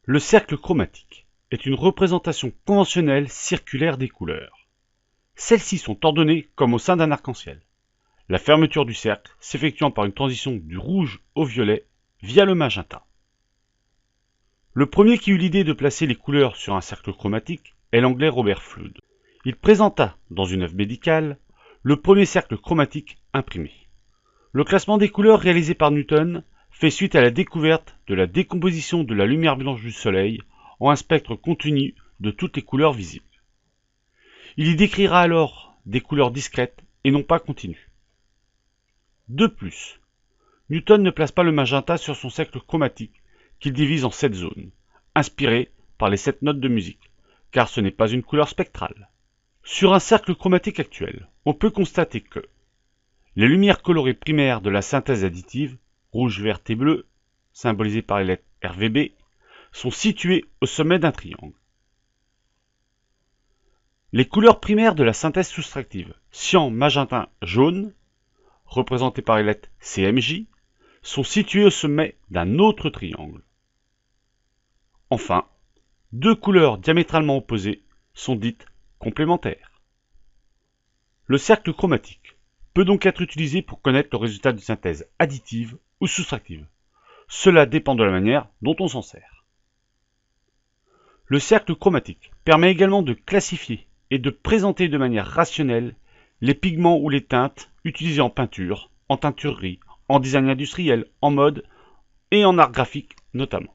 Le cercle chromatique est une représentation conventionnelle circulaire des couleurs. Celles-ci sont ordonnées comme au sein d'un arc-en-ciel. La fermeture du cercle s'effectuant par une transition du rouge au violet via le magenta. Le premier qui eut l'idée de placer les couleurs sur un cercle chromatique est l'anglais Robert Flood. Il présenta, dans une œuvre médicale, le premier cercle chromatique imprimé. Le classement des couleurs réalisé par Newton fait suite à la découverte de la décomposition de la lumière blanche du Soleil en un spectre continu de toutes les couleurs visibles. Il y décrira alors des couleurs discrètes et non pas continues. De plus, Newton ne place pas le magenta sur son cercle chromatique qu'il divise en 7 zones, inspirées par les 7 notes de musique, car ce n'est pas une couleur spectrale. Sur un cercle chromatique actuel, on peut constater que les lumières colorées primaires de la synthèse additive, rouge, vert et bleu, symbolisées par les lettres RVB, sont situées au sommet d'un triangle. Les couleurs primaires de la synthèse soustractive, cyan, magenta, jaune, représentées par les lettres CMJ, sont situées au sommet d'un autre triangle. Enfin, deux couleurs diamétralement opposées sont dites complémentaires. Le cercle chromatique peut donc être utilisé pour connaître le résultat d'une synthèse additive ou soustractive. Cela dépend de la manière dont on s'en sert. Le cercle chromatique permet également de classifier et de présenter de manière rationnelle les pigments ou les teintes utilisés en peinture, en teinturerie, en design industriel, en mode et en art graphique notamment.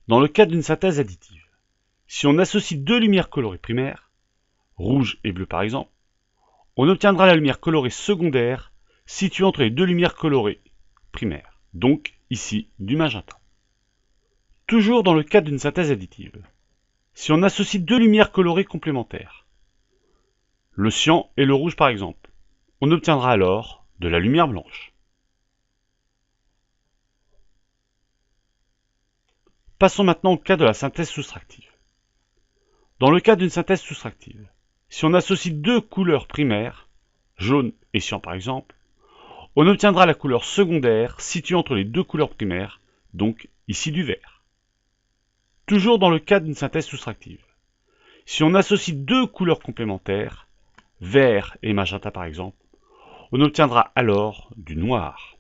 Dans le cas d'une synthèse additive, si on associe deux lumières colorées primaires, rouge et bleu par exemple, on obtiendra la lumière colorée secondaire située entre les deux lumières colorées primaires, donc ici du magenta. Toujours dans le cas d'une synthèse additive, si on associe deux lumières colorées complémentaires, le cyan et le rouge par exemple, on obtiendra alors de la lumière blanche. Passons maintenant au cas de la synthèse soustractive. Dans le cas d'une synthèse soustractive, si on associe deux couleurs primaires, jaune et cyan par exemple, on obtiendra la couleur secondaire située entre les deux couleurs primaires, donc ici du vert. Toujours dans le cas d'une synthèse soustractive, si on associe deux couleurs complémentaires, vert et magenta par exemple, on obtiendra alors du noir.